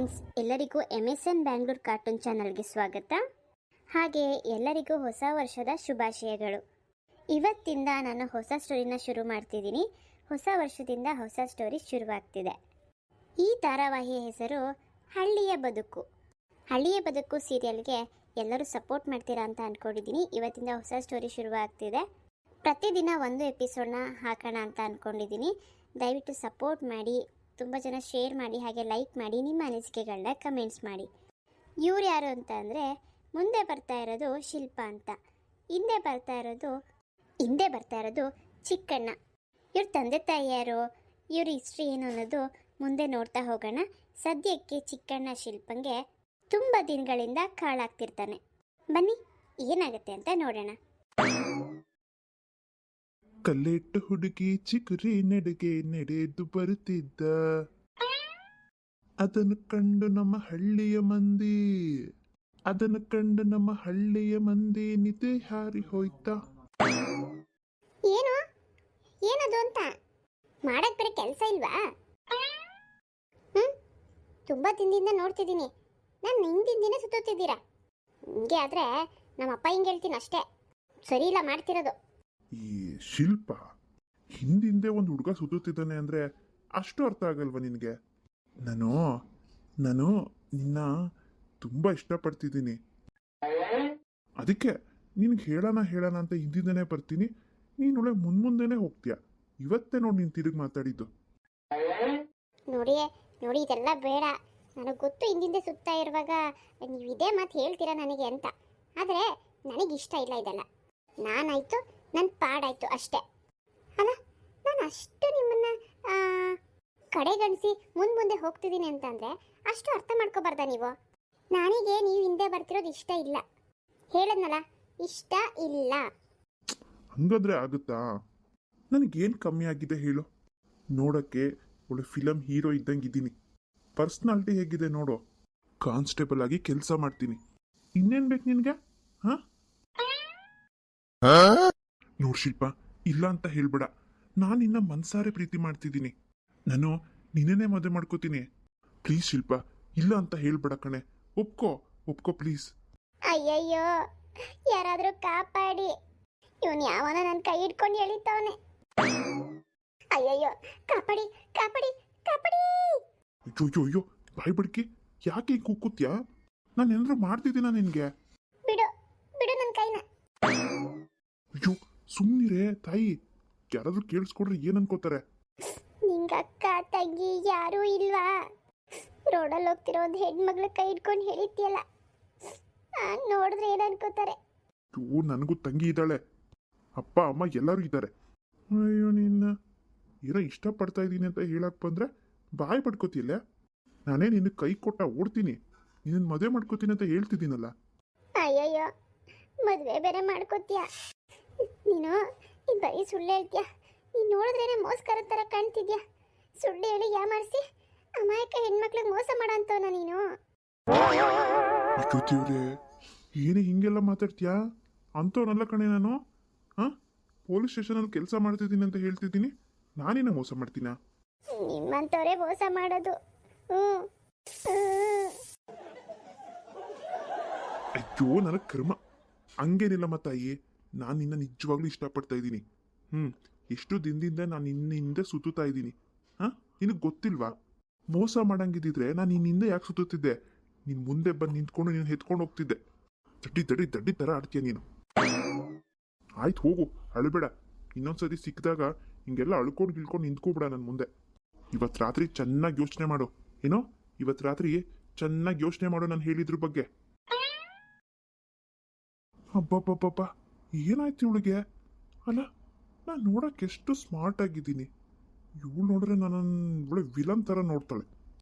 Friends, ಎಲ್ಲರಿಗೂ MSN Bangalore cartoon ಚಾನಲ್ಗೆ ಸ್ವಾಗತ. ಹಾಗೆಯೇ ಎಲ್ಲರಿಗೂ ಹೊಸ ವರ್ಷದ ಶುಭಾಶಯಗಳು. ಇವತ್ತಿಂದ ನಾನು ಹೊಸ ಸ್ಟೋರಿನ ಶುರು ಮಾಡ್ತಿದ್ದೀನಿ. ಹೊಸ ವರ್ಷದಿಂದ ಹೊಸ ಸ್ಟೋರಿ ಶುರುವಾಗ್ತಿದೆ. ಈ ಧಾರಾವಾಹಿಯ ಹೆಸರು ಹಳ್ಳಿಯ ಬದುಕು. ಹಳ್ಳಿಯ ಬದುಕು ಸೀರಿಯಲ್ಗೆ ಎಲ್ಲರೂ ಸಪೋರ್ಟ್ ಮಾಡ್ತೀರಾ ಅಂತ ಅಂದ್ಕೊಂಡಿದ್ದೀನಿ. ಇವತ್ತಿಂದ ಹೊಸ ಸ್ಟೋರಿ ಶುರುವಾಗ್ತಿದೆ. ಪ್ರತಿದಿನ ಒಂದು ಎಪಿಸೋಡ್ನ ಹಾಕೋಣ ಅಂತ ಅಂದ್ಕೊಂಡಿದ್ದೀನಿ. ದಯವಿಟ್ಟು ಸಪೋರ್ಟ್ ಮಾಡಿ, ತುಂಬ ಜನ ಶೇರ್ ಮಾಡಿ, ಹಾಗೆ ಲೈಕ್ ಮಾಡಿ, ನಿಮ್ಮ ಅನಿಸಿಕೆಗಳನ್ನ ಕಮೆಂಟ್ಸ್ ಮಾಡಿ. ಇವ್ರು ಯಾರು ಅಂತ ಅಂದರೆ, ಮುಂದೆ ಬರ್ತಾ ಇರೋದು ಶಿಲ್ಪ ಅಂತ, ಹಿಂದೆ ಬರ್ತಾ ಇರೋದು ಚಿಕ್ಕಣ್ಣ. ಇವ್ರ ತಂದೆ ತಾಯಿ ಯಾರು, ಇವ್ರ ಹಿಸ್ಟ್ರಿ ಏನು ಅನ್ನೋದು ಮುಂದೆ ನೋಡ್ತಾ ಹೋಗೋಣ. ಸದ್ಯಕ್ಕೆ ಚಿಕ್ಕಣ್ಣ ಶಿಲ್ಪಂಗೆ ತುಂಬ ದಿನಗಳಿಂದ ಕಾಳಾಗ್ತಿರ್ತಾನೆ. ಬನ್ನಿ ಏನಾಗುತ್ತೆ ಅಂತ ನೋಡೋಣ. ಕಲ್ಲೆಟ್ಟು ಹುಡುಗಿ ಚಿಗುರಿ ನಡುಗೆ ನಡೆದು ಬರುತ್ತಿದ್ದ, ಅದನ್ನು ಕಂಡು ನಮ್ಮ ಹಳ್ಳಿಯ ಮಂದಿ ನಿದ್ದೆ ಹಾರಿ ಹೋಯ್ತಾ. ಏನದು ಅಂತ ಮಾಡಕ್ ಬರೀ ಕೆಲಸ ಇಲ್ವಾ? ತುಂಬಾ ದಿನದಿಂದ ನೋಡ್ತಿದ್ದೀನಿ. ನಾನು ಹಿಂದಿನ ದಿನ ಸುತ್ತುತ್ತಿದ್ದೀರಾ. ಹಿಂಗೆ ಆದ್ರೆ ನಮ್ಮ ಅಪ್ಪ ಹಿಂಗೆ ಹೇಳ್ತೀನಿ ಅಷ್ಟೇ. ಸರಿ ಇಲ್ಲ ಮಾಡ್ತಿರೋದು. ಈ ಶಿಲ್ಪ ಹಿಂದಿಂದೆ ಒಂದು ಹುಡುಗ ಸುತ್ತುತ್ತಿದ್ದಾನೆ ಅಂದ್ರೆ ಅಷ್ಟು ಅರ್ಥ ಆಗಲ್ವಾ ನಿನಗೆ? ನಾನು ನಿನ್ನ ತುಂಬಾ ಇಷ್ಟಪಡ್ತಿದ್ದೀನಿ. ಅದಕ್ಕೆ ನಿನಗೆ ಹೇಳೋಣ ಅಂತ ಹಿಂದಿಂದನೇ ಬರ್ತೀನಿ. ನೀನೊಳ್ಳೆ ಮುಂದೆನೇ ಹೋಗ್ತೀಯ. ಇವತ್ತೇ ನೋಡಿ ನೀನು ತಿರುಗಿ ಮಾತಾಡಿದ್ದು. ನೋಡಿ ಇದೆಲ್ಲ ಬೇಡ. ನನಗೆ ಗೊತ್ತು ಹಿಂದಿಂದೆ ಸುತ್ತಾ ಇರುವಾಗ ನೀವು ಇದೇ ಮಾತು ಹೇಳ್ತೀರಾ ನನಗೆ ಅಂತ. ಆದರೆ ನನಗೆ ಇಷ್ಟ ಇಲ್ಲ ಇದೆಲ್ಲ. ನಾನಾಯ್ತು, ನನ್ನ ಪಾಡಾಯ್ತು ಅಷ್ಟೇ ಅಲ್ಲ. ನಾನು ಅಷ್ಟು ನಿಮ್ಮನ್ನ ಕಡೆಗಣಿಸಿ ಮುಂದೆ ಹೋಗ್ತಿದ್ದೀನಿ ಅಂತಂದರೆ ಅಷ್ಟು ಅರ್ಥ ಮಾಡ್ಕೋಬಾರ್ದ ನೀವು? ನನಗೆ ನೀವು ಹಿಂದೆ ಬರ್ತಿರೋದು ಇಷ್ಟ ಇಲ್ಲ. ಹೇಳದ್ನಲ್ಲ, ಇಷ್ಟ ಇಲ್ಲ. ಹಂಗಾದ್ರೆ ಆಗುತ್ತಾ? ನನಗೇನು ಕಮ್ಮಿ ಆಗಿದೆ ಹೇಳು? ನೋಡೋಕ್ಕೆ ಒಳ್ಳೆ ಫಿಲಮ್ ಹೀರೋ ಇದ್ದಂಗಿದ್ದೀನಿ. ಪರ್ಸ್ನಾಲಿಟಿ ಹೇಗಿದೆ ನೋಡು. ಕಾನ್ಸ್ಟೇಬಲ್ ಆಗಿ ಕೆಲಸ ಮಾಡ್ತೀನಿ. ಇನ್ನೇನು ಬೇಕು ನಿನಗೆ? ನೋಡ್ ಶಿಲ್ಪ, ಇಲ್ಲ ಅಂತ ಹೇಳ್ಬೇಡ. ನಾನು ನಿನ್ನ ಮನ್ಸಾರೆ ಪ್ರೀತಿ ಮಾಡ್ತಿದ್ದೀನಿ. ನಾನು ನಿನ್ನೇ ಮದುವೆ ಮಾಡ್ಕೋತೀನಿ. ಪ್ಲೀಸ್ ಶಿಲ್ಪ, ಇಲ್ಲ ಅಂತ ಹೇಳ್ಬೇಡ ಕಣೆ. ಒಪ್ಕೋ ಪ್ಲೀಸ್. ಅಯ್ಯಯ್ಯೋ, ಯಾರಾದ್ರೂ ಕಾಪಾಡಿ. ಇವನು ಯಾವನ ನನ್ನ ಕೈ ಹಿಡ್ಕೊಂಡು ಎಳಿತಾವನೆ. ಅಯ್ಯಯ್ಯೋ, ಕಾಪಾಡಿ. ಅಯ್ಯೋ ಬಾಯ್ ಬಿಡ್ಕಿ, ಯಾಕೆ ಈಗ ಕೂತ್ಯಾ? ನಾನು ಏನಾದ್ರು ಮಾಡ್ತಿದ್ದೀನ ನಿನ್ಗೆ? ಬಿಡು ನನ್ನ ಕೈನ. ಅಯ್ಯೋ ಸುಮ್ಮನಿರೇ ತಾಯಿ. ಯಾರಾದ್ರೂ ಕೇಳಿಸ್ಕೊಡ್ರೆ ಏನ್ ಅನ್ಕೋತಾರೆ? ನಿಂಗ ಅಕ್ಕ ತಂಗಿ ಯಾರೂ ಇಲ್ವಾ? ರೋಡಲ್ಲಿ ಹೋಗ್ತಿರೋ ಒಂದು ಹೆಣ್ಮಗ್ಳ ಕೈ ಹಿಡ್ಕೊಂಡು ಹೇಳಿದ್ಯಲ್ಲ, ನೋಡಿದ್ರೆ ಏನ್ ಅನ್ಕೋತಾರೆ? ಅಯ್ಯೋ, ನನಗೂ ತಂಗಿ ಇದ್ದಾಳೆ, ಅಪ್ಪ ಅಮ್ಮ ಎಲ್ಲರೂ ಇದ್ದಾರೆ. ಅಯ್ಯೋ, ನಿನ್ನ ಏನೋ ಇಷ್ಟಪಡ್ತಾ ಇದ್ದೀನಿ ಅಂತ ಹೇಳಕ್ ಬಂದ್ರೆ ಬಾಯ್ ಪಡ್ಕೋತಿಲ್ಲ. ನಾನೇ ನಿನ್ನ ಕೈ ಕೊಟ್ಟ ಓಡ್ತೀನಿ, ನಿನ್ನ ಮದುವೆ ಮಾಡ್ಕೋತೀನಿ ಅಂತ ಹೇಳ್ತಿದ್ದೀನಲ್ಲ. ಅಯ್ಯಯ್ಯೋ, ಮದುವೆ ಬೇರೆ ಮಾಡ್ಕೋತೀಯ ನೀನು? ಬರೀ ಸುಳ್ಳು ಹೇಳ್ತೀಯ. ನೀನು ನೋಡಿದ್ರೇನೆ ಮೋಸ್ಕರ ಥರ ಕಾಣ್ತಿದ್ಯಾ. ಸುಳ್ಳು ಹೇಳಿ ಯಾಮಾರಿಸಿ ಅಮಾಯಕ ಹೆಣ್ಮಕ್ಳಿಗೆ ಮೋಸ ಮಾಡಂತವನ ನೀನು. ದೇವ್ರೆ, ಏನೇ ಹಿಂಗೆಲ್ಲ ಮಾತಾಡ್ತೀಯಾ? ಅಂಥವನಲ್ಲ ಕಣೆ ನಾನು. ಪೊಲೀಸ್ ಸ್ಟೇಷನಲ್ಲಿ ಕೆಲಸ ಮಾಡ್ತಿದ್ದೀನಿ ಅಂತ ಹೇಳ್ತಿದ್ದೀನಿ. ನಾನೇನ ಮೋಸ ಮಾಡ್ತೀನ? ನಿಮ್ಮಂತವರೇ ಮೋಸ ಮಾಡೋದು. ಅಯ್ಯೋ, ನನಗೆ ಕರ್ಮ. ಹಂಗೇನಿಲ್ಲ ತಾಯಿ, ನಾನು ನಿನ್ನ ನಿಜವಾಗ್ಲೂ ಇಷ್ಟಪಡ್ತಾ ಇದ್ದೀನಿ. ಎಷ್ಟು ದಿನದಿಂದ ನಾನು ನಿನ್ನಿಂದ ಸುತ್ತುತ್ತಾ ಇದ್ದೀನಿ. ನಿನಗೆ ಗೊತ್ತಿಲ್ವಾ? ಮೋಸ ಮಾಡಂಗಿದ್ದಿದ್ರೆ ನಾನು ನಿನ್ನಿಂದ ಯಾಕೆ ಸುತ್ತುತ್ತಿದ್ದೆ? ನೀನು ಮುಂದೆ ಬಂದು ನಿಂತ್ಕೊಂಡು ನೀನು ಎತ್ಕೊಂಡು ಹೋಗ್ತಿದ್ದೆ. ದಡ್ಡಿ ಥರ ಆಡ್ತೀಯ ನೀನು. ಆಯ್ತು ಹೋಗು, ಅಳಬೇಡ. ಇನ್ನೊಂದ್ಸತಿ ಸಿಕ್ಕಿದಾಗ ಹಿಂಗೆಲ್ಲ ಗಿಳ್ಕೊಂಡು ನಿಂತ್ಕೋಬೇಡ ನನ್ನ ಮುಂದೆ. ಇವತ್ತು ರಾತ್ರಿ ಚೆನ್ನಾಗಿ ಯೋಚನೆ ಮಾಡು. ಏನೋ ಇವತ್ತು ರಾತ್ರಿ ಚೆನ್ನಾಗಿ ಯೋಚನೆ ಮಾಡು ನಾನು ಹೇಳಿದ್ರ ಬಗ್ಗೆ. ಅಬ್ಬಬ್ಬಬ್ಬ, ಏನಾಯ್ತು ಇವಳಿಗೆ? ಅಲ್ಲ, ನಾನು ನೋಡಕ್ಕೆ ಎಷ್ಟು ಸ್ಮಾರ್ಟ್ ಆಗಿದ್ದೀನಿ. ಇವಳು ನೋಡ್ರೆ ನನ್ನ ಇವಳೆ ವಿಲನ್ ಥರ ನೋಡ್ತಾಳೆ.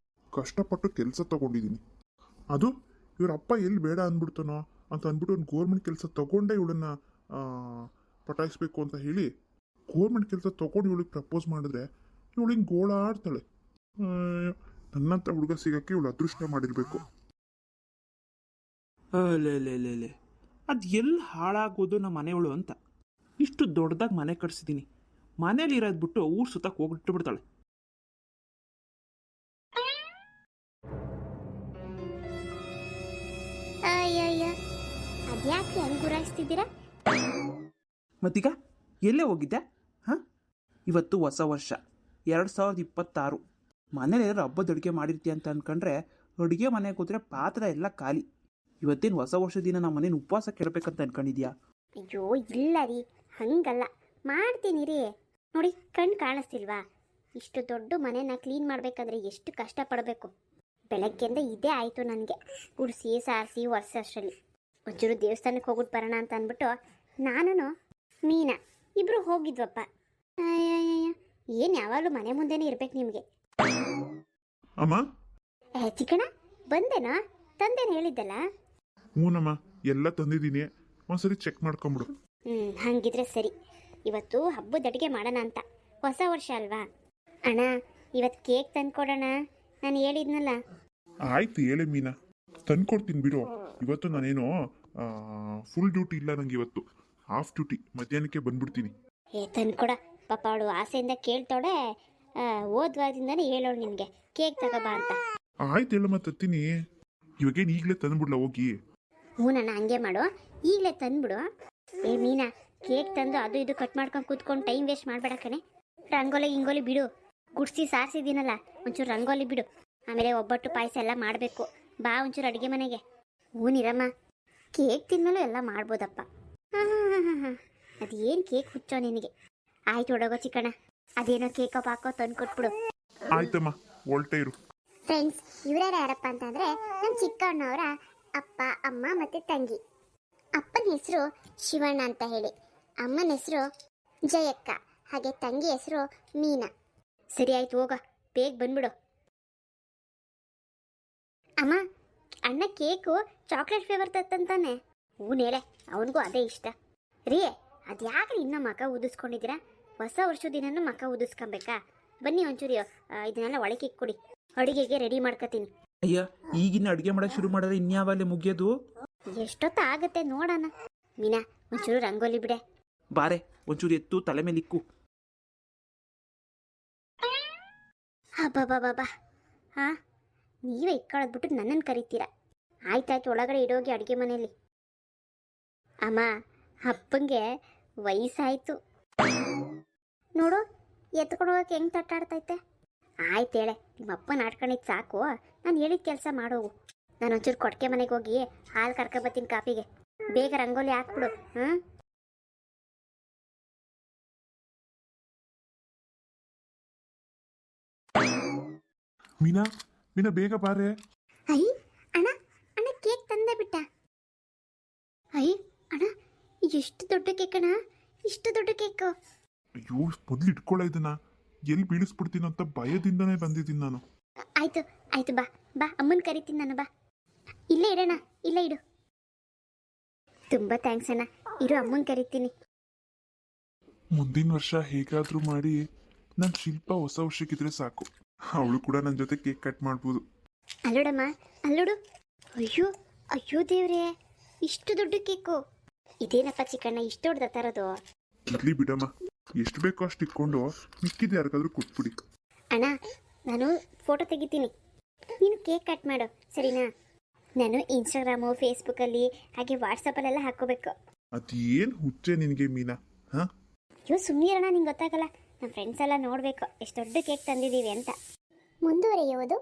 ಕಷ್ಟಪಟ್ಟು ಕೆಲಸ ತಗೊಂಡಿದ್ದೀನಿ. ಅದು ಇವ್ರ ಅಪ್ಪ ಎಲ್ಲಿ ಬೇಡ ಅಂದ್ಬಿಡ್ತಾನೋ ಅಂತ ಅಂದ್ಬಿಟ್ಟು ಒಂದು ಗೋರ್ಮೆಂಟ್ ಕೆಲಸ ತಗೊಂಡೇ ಇವಳನ್ನ ಪಟಾಯಿಸ್ಬೇಕು ಅಂತ ಹೇಳಿ ಗೋರ್ಮೆಂಟ್ ಕೆಲಸ ತಗೊಂಡು ಇವಳಿಗೆ ಪ್ರಪೋಸ್ ಮಾಡಿದ್ರೆ ಇವಳಿಗೆ ಗೋಳಾಡ್ತಾಳೆ. ನನ್ನಂತ ಹುಡುಗ ಸಿಗಕ್ಕೆ ಇವಳು ಅದೃಷ್ಟ ಮಾಡಿರ್ಬೇಕು. ಅಲ್ಲೇ ಅದು ಎಲ್ಲಿ ಹಾಳಾಗೋದು ನಮ್ಮ ಮನೆಯವಳು ಅಂತ ಇಷ್ಟು ದೊಡ್ಡದಾಗಿ ಮನೆ ಕಟ್ಸಿದ್ದೀನಿ. ಮನೇಲಿ ಇರೋದು ಬಿಟ್ಟು ಊರು ಸುತ್ತಕ್ಕೆ ಹೋಗ್ಬಿಟ್ಟು ಬಿಡ್ತಾಳೆ. ಅದ್ಯಾಕೆ ಹಂಗೆ ಗುರಾಯಿಸ್ತಿದ್ದೀರಾ? ಮತ್ತೀಗ ಎಲ್ಲೇ ಹೋಗಿದ್ದೆ? ಹಾಂ, ಇವತ್ತು ಹೊಸ ವರ್ಷ 2026. ಮನೇಲಿ ಏನಾದ್ರು ಹಬ್ಬದ ಅಡುಗೆ ಮಾಡಿರ್ತೀಯ ಅಂತ ಅಂದ್ಕೊಂಡ್ರೆ ಅಡುಗೆ ಮನೆಗೆ ಕೂತ್ರೆ ಪಾತ್ರ ಎಲ್ಲ ಖಾಲಿ. ಇವತ್ತೇನು ಹೊಸ ವರ್ಷದ ದಿನ ನಮ್ಮ ಮನೇನ ಉಪವಾಸ ಕೆಡಬೇಕಂತ ಅನ್ಕೊಂಡಿದ್ಯಾ? ಅಯ್ಯೋ ಇಲ್ಲ ರೀ, ಹಂಗಲ್ಲ, ಮಾಡ್ತೀನಿ ರೀ. ನೋಡಿ, ಕಣ್ಣು ಕಾಣಿಸ್ತಿಲ್ವಾ? ಇಷ್ಟು ದೊಡ್ಡ ಮನೆನ ಕ್ಲೀನ್ ಮಾಡಬೇಕಾದ್ರೆ ಎಷ್ಟು ಕಷ್ಟಪಡಬೇಕು. ಬೆಳಗ್ಗೆಯಿಂದ ಇದೇ ಆಯಿತು ನನಗೆ, ಗುಡಿಸಿ ಸಾರಿಸಿ ವರ್ಷದಲ್ಲಿ. ಒಂಚೂರು ದೇವಸ್ಥಾನಕ್ಕೆ ಹೋಗ್ಬಿಟ್ಟು ಬರೋಣ ಅಂತ ಅಂದ್ಬಿಟ್ಟು ನಾನು ಮೀನಾ ಇಬ್ಬರು ಹೋಗಿದ್ವಪ್ಪ. ಏನು ಯಾವಾಗಲೂ ಮನೆ ಮುಂದೆನೇ ಇರ್ಬೇಕು ನಿಮಗೆ. ಅಮ್ಮ. ಚಿಕ್ಕಣ್ಣ ಬಂದೇನಾ? ತಂದೇನು ಹೇಳಿದ್ದಲ್ಲ? ಹ್ಞೂನಮ್ಮ, ಎಲ್ಲ ತಂದಿದ್ದೀನಿ, ಒಂದ್ಸರಿ ಚೆಕ್ ಮಾಡ್ಕೊಂಬಿಡು. ಹಾಗಿದ್ರೆ ಸರಿ. ಇವತ್ತು ಹಬ್ಬದ ಅಡುಗೆ ಮಾಡೋಣ ಅಂತ, ಹೊಸ ವರ್ಷ ಅಲ್ವಾ ಅಣ್ಣ. ಇವತ್ತು ಕೇಕ್ ತಂದ್ಕೊಡೋಣ, ನಾನು ಹೇಳಿದ್ನಲ್ಲ. ಆಯ್ತು ಹೇಳಿ ಮೀನಾ, ತಂದ್ಕೊಡ್ತೀನಿ ಬಿಡು. ಇವತ್ತು ನಾನೇನು ಫುಲ್ ಡ್ಯೂಟಿ ಇಲ್ಲ ನಂಗೆ, ಇವತ್ತು ಹಾಫ್ ಡ್ಯೂಟಿ, ಮಧ್ಯಾಹ್ನಕ್ಕೆ ಬಂದ್ಬಿಡ್ತೀನಿ. ತಂದ್ಕೊಡ ಪಾಪ, ಅವಳು ಆಸೆಯಿಂದ ಕೇಳ್ತಾಳೆ. ಓದ್ವಾರದಿಂದಾನೆ ಹೇಳೋಳು ನಿನಗೆ ಕೇಕ್ ತಗೋಬಾ ಅಂತ. ಆಯ್ತು ಹೇಳಮ್ಮ, ತತ್ತೀನಿ. ಇವಾಗೇನು ಈಗಲೇ ತಂದ್ಬಿಡ್ಲಾ ಹೋಗಿ? ಹ್ಞೂ ನನ್ನ ಹಂಗೆ ಮಾಡು, ಈಗಲೇ ತಂದ್ಬಿಡು. ಮೀನಾ, ಕೇಕ್ ತಂದು ಅದು ಇದು ಕಟ್ ಮಾಡ್ಕೊಂಡು ಕೂತ್ಕೊಂಡು ಟೈಮ್ ವೇಸ್ಟ್ ಮಾಡಬೇಡ ಕಣೆ. ರಂಗೋಲಿ ಗಿಂಗೋಲಿ ಬಿಡು, ಗುಡ್ಸಿ ಸಾರಿಸಿದ್ದೀನಲ್ಲ, ಒಂಚೂರು ರಂಗೋಲಿ ಬಿಡು. ಆಮೇಲೆ ಒಬ್ಬಟ್ಟು ಪಾಯಸ ಎಲ್ಲ ಮಾಡಬೇಕು. ಬಾ ಒಂಚೂರು ಅಡುಗೆ ಮನೆಗೆ. ಹೂನಿರಮ್ಮ, ಕೇಕ್ ತಿನ್ನಲು ಎಲ್ಲ ಮಾಡ್ಬೋದಪ್ಪ. ಹಾಂ, ಅದೇನು ಕೇಕ್ ಹುಚ್ಚೋ ನಿನಗೆ. ಆಯ್ತು ಹೊಡಗೋ ಚಿಕ್ಕಣ್ಣ, ಅದೇನೋ ಕೇಕೋ ಪಾಕೋ ತಂದು ಕೊಟ್ಬಿಡು. ಆಯ್ತಮ್ಮ, ಹೊಲ್ಟೇ ಇರು. ಫ್ರೆಂಡ್ಸ್, ಇವರ್ಯಾರು ಯಾರಪ್ಪ ಅಂತಂದರೆ ನಮ್ಮ ಚಿಕ್ಕಣ್ಣವರ ಅಪ್ಪ, ಅಮ್ಮ ಮತ್ತು ತಂಗಿ. ಅಪ್ಪನ ಹೆಸರು ಶಿವಣ್ಣ ಅಂತ ಹೇಳಿ, ಅಮ್ಮನ ಹೆಸರು ಜಯಕ್ಕ, ಹಾಗೆ ತಂಗಿ ಹೆಸರು ಮೀನಾ. ಸರಿ ಆಯ್ತು, ಹೋಗ ಬೇಗ ಬಂದ್ಬಿಡು. ಅಮ್ಮ, ಅಣ್ಣ ಕೇಕು ಚಾಕ್ಲೇಟ್ ಫ್ಲೇವರ್ ತತ್ತಂತಾನೆ. ಹೂನೇಳೆ, ಅವನಿಗೂ ಅದೇ ಇಷ್ಟ ರೀ. ಅದ್ಯಾಕ್ರಿ ಇನ್ನೂ ಮಕ ಊದಿಸ್ಕೊಂಡಿದ್ದೀರಾ? ಹೊಸ ವರ್ಷದ ದಿನನೂ ಮಕ ಊದಿಸ್ಕೊಬೇಕಾ? ಬನ್ನಿ ಒಂಚೂರು ಇದನ್ನೆಲ್ಲ ಒಳಗೆ ಕೊಡಿ, ಅಡುಗೆಗೆ ರೆಡಿ ಮಾಡ್ಕೊತೀನಿ. ಅಯ್ಯ, ಈಗಿನ ಅಡುಗೆ ಮಾಡೋಕೆ ಶುರು ಮಾಡಿದ್ರೆ ಇನ್ಯಾವಲ್ಲೇ ಮುಗಿಯೋದು? ಎಷ್ಟೊತ್ತ ಆಗುತ್ತೆ ನೋಡೋಣ. ಮೀನಾ, ಒಂಚೂರು ರಂಗೋಲಿ ಬಿಡೆ. ಬಾರೆ, ಒಂಚೂರು ಎತ್ತು ತಲೆ ಮೇಲೆ ಇಕ್ಕು. ಹಬ್ಬ ಹಾಂ, ನೀವೇ ಇಟ್ಕೊಳ್ಳೋದ್ಬಿಟ್ಟು ನನ್ನನ್ನು ಕರಿತೀರಾ? ಆಯ್ತಾಯ್ತು, ಒಳಗಡೆ ಇಡೋಗಿ ಅಡುಗೆ ಮನೆಯಲ್ಲಿ. ಅಮ್ಮ, ಅಪ್ಪಂಗೆ ವಯಸ್ಸಾಯಿತು ನೋಡು, ಎತ್ಕೊಂಡು ಹೋಗಕ್ಕೆ ಹೆಂಗೆ ತಟ್ಟಾಡ್ತೈತೆ. ಆಯ್ತು ಹೇಳೆ, ನಿಮ್ಮ ಅಪ್ಪನ ಆಡ್ಕೊಂಡಿದ್ದು ಸಾಕು, ನಾನು ಹೇಳಿದ ಕೆಲಸ ಮಾಡೋಗು. ನಾನು ಒಂಚೂರು ಕೊಟ್ಟಿಗೆ ಮನೆಗೆ ಹೋಗಿ ಹಾಲು ಕರ್ಕೊಬತ್ತೀನಿ ಕಾಪಿಗೆ. ಬೇಗ ರಂಗೋಲಿ ಹಾಕ್ಬಿಡು. ಹಾಂ, ಮೀನಾ, ಮೀನಾ ಬೇಗ ಬಾರೆ. ಐ ಅಣ್ಣ, ಅಣ್ಣ ಕೇಕ್ ತಂದೆ ಬಿಟ್ಟ. ಐ ಅಣ್ಣ, ಎಷ್ಟು ದೊಡ್ಡ ಕೇಕ್ ಅಣ್ಣ, ಇಷ್ಟು ದೊಡ್ಡ ಕೇಕು. ಅಯ್ಯೋ, ಮೊದ್ಲು ಇಟ್ಕೊಳ್ಳ ಇದನ್ನ, ಎಲ್ಲಿ ಬೀಳಿಸ್ಬಿಡ್ತೀನೋ ಅಂತ ಭಯದಿಂದನೇ ಬಂದಿದ್ದೀನಿ ನಾನು. ಆಯ್ತು ಆಯ್ತು, ಬಾ ಬಾ, ಅಮ್ಮನ ಕರಿತೀನಿ ನಾನು. ಬಾ, ಇಲ್ಲೇ ಇಡೋಣ, ಇಲ್ಲೇ ಇಡು. ತುಂಬ ಥ್ಯಾಂಕ್ಸ್ ಅಣ್ಣ, ಇರು, ಅಮ್ಮನ ಕರಿತೀನಿ. ಮುಂದಿನ ವರ್ಷ ಹೇಗಾದ್ರೂ ಮಾಡಿ ನನ್ನ ಶಿಲ್ಪ ಹೊಸ ವರ್ಷಕ್ಕಿದ್ರೆ ಸಾಕು, ಅವಳು ಕೂಡ ನನ್ನ ಜೊತೆ ಕೇಕ್ ಕಟ್ ಮಾಡ್ಬೋದು. ಅಲ್ಲೋಡಮ್ಮ, ಅಲ್ಲೋಡು. ಅಯ್ಯೋ ಅಯ್ಯೋ ದೇವ್ರೇ, ಇಷ್ಟು ದೊಡ್ಡ ಕೇಕು. ಇದೇನಪ್ಪ ಚಿಕ್ಕಣ್ಣ, ಇಷ್ಟು ದೊಡ್ಡದ ತರೋದು? ಇರ್ಲಿ ಬಿಡಮ್ಮ, ಎಷ್ಟು ಬೇಕೋ ಅಷ್ಟು ಇಟ್ಕೊಂಡು ಮಿಕ್ಕಿದ್ದು ಯಾರಿಗಾದ್ರೂ ಕೊಟ್ಬಿಡಿ. ಅಣ್ಣ, ನಾನು ಫೋಟೋ ತೆಗಿತೀನಿ, ನೀನು ಕೇಕ್ ಕಟ್ ಮಾಡು, ಸರಿನಾ? ನಾನು ಇನ್ಸ್ಟಾಗ್ರಾಮು, ಫೇಸ್ಬುಕ್ಕಲ್ಲಿ ಹಾಗೆ ವಾಟ್ಸಪ್ಪಲ್ಲೆಲ್ಲ ಹಾಕೋಬೇಕು. ಅದೇನು ಹುಚ್ಚೆ ನಿನಗೆ ಮೀನಾ? ಹಾಂ, ಅಯ್ಯೋ ಸುಮ್ಮನೆ ಅಣ್ಣ, ನಿಂಗೆ ಗೊತ್ತಾಗಲ್ಲ. ನಮ್ಮ ಫ್ರೆಂಡ್ಸ್ ಎಲ್ಲ ನೋಡಬೇಕು ಎಷ್ಟು ದೊಡ್ಡ ಕೇಕ್ ತಂದಿದ್ದೀವಿ ಅಂತ. ಮುಂದುವರಿಯುವುದು